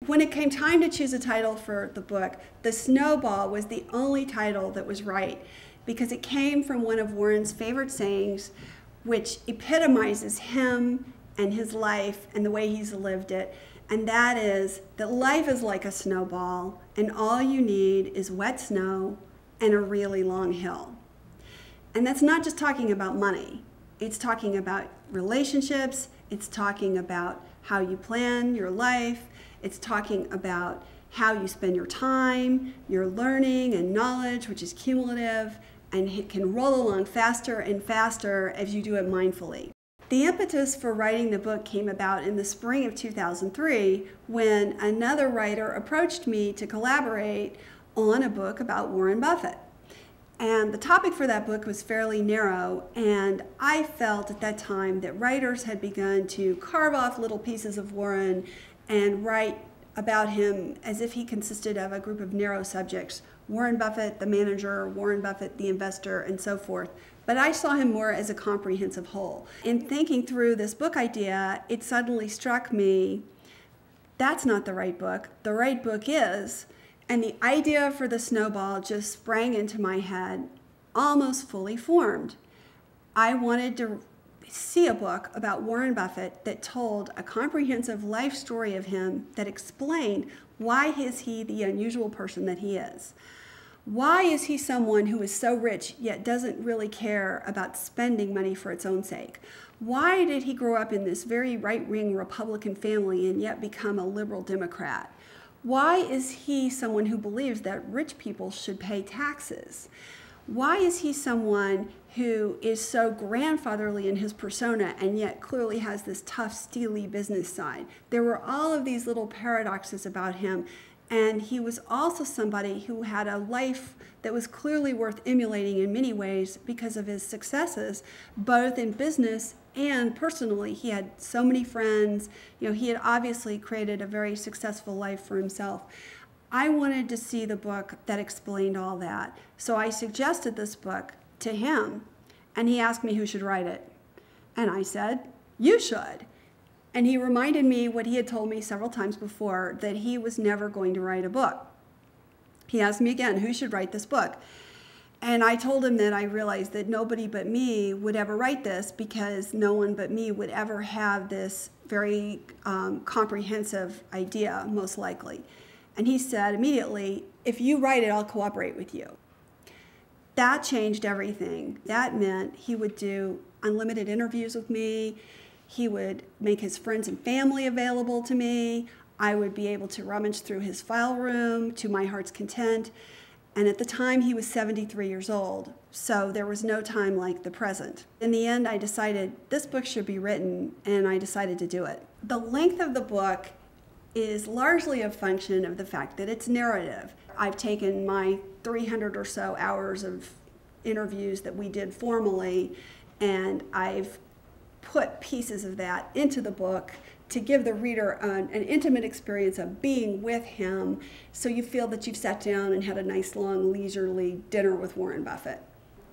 when it came time to choose a title for the book, The Snowball was the only title that was right, because it came from one of Warren's favorite sayings, which epitomizes him and his life and the way he's lived it. And that is that life is like a snowball, and all you need is wet snow and a really long hill. And that's not just talking about money. It's talking about relationships. It's talking about how you plan your life. It's talking about how you spend your time, your learning and knowledge, which is cumulative, and it can roll along faster and faster as you do it mindfully. The impetus for writing the book came about in the spring of 2003 when another writer approached me to collaborate on a book about Warren Buffett. And the topic for that book was fairly narrow, and I felt at that time that writers had begun to carve off little pieces of Warren and write about him as if he consisted of a group of narrow subjects: Warren Buffett, the manager; Warren Buffett, the investor, and so forth. But I saw him more as a comprehensive whole. In thinking through this book idea, it suddenly struck me, that's not the right book. The right book is, and the idea for The Snowball just sprang into my head, almost fully formed. I wanted to see a book about Warren Buffett that told a comprehensive life story of him that explained why is he the unusual person that he is. Why is he someone who is so rich yet doesn't really care about spending money for its own sake? Why did he grow up in this very right-wing Republican family and yet become a liberal Democrat? Why is he someone who believes that rich people should pay taxes? Why is he someone who is so grandfatherly in his persona and yet clearly has this tough, steely business side? There were all of these little paradoxes about him. And he was also somebody who had a life that was clearly worth emulating in many ways because of his successes, both in business and personally. He had so many friends. He had obviously created a very successful life for himself. I wanted to see the book that explained all that. So I suggested this book to him, and he asked me who should write it. And I said, you should. And he reminded me what he had told me several times before, that he was never going to write a book. He asked me again, who should write this book? And I told him that I realized that nobody but me would ever write this, because no one but me would ever have this very comprehensive idea, most likely. And he said immediately, if you write it, I'll cooperate with you. That changed everything. That meant he would do unlimited interviews with me. He would make his friends and family available to me. I would be able to rummage through his file room to my heart's content. And at the time, he was 73 years old, so there was no time like the present. In the end, I decided this book should be written, and I decided to do it. The length of the book is largely a function of the fact that it's narrative. I've taken my 300 or so hours of interviews that we did formally, and I've put pieces of that into the book to give the reader an intimate experience of being with him, so you feel that you've sat down and had a nice, long, leisurely dinner with Warren Buffett.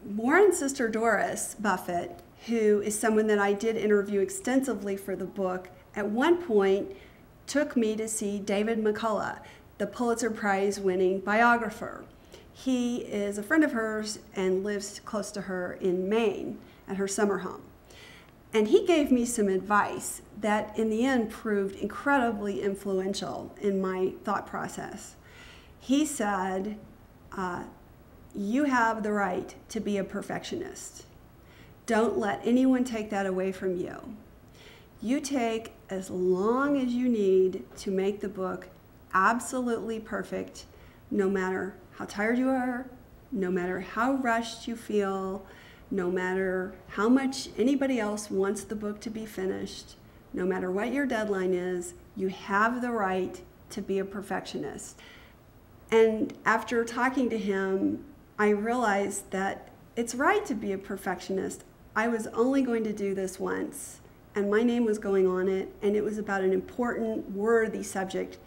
Warren's sister Doris Buffett, who is someone that I did interview extensively for the book, at one point took me to see David McCullough, the Pulitzer Prize-winning biographer. He is a friend of hers and lives close to her in Maine at her summer home. And he gave me some advice that in the end proved incredibly influential in my thought process. He said, you have the right to be a perfectionist. Don't let anyone take that away from you. You take as long as you need to make the book absolutely perfect, no matter how tired you are, no matter how rushed you feel, no matter how much anybody else wants the book to be finished, no matter what your deadline is, you have the right to be a perfectionist. And after talking to him, I realized that it's right to be a perfectionist. I was only going to do this once, and my name was going on it, and it was about an important, worthy subject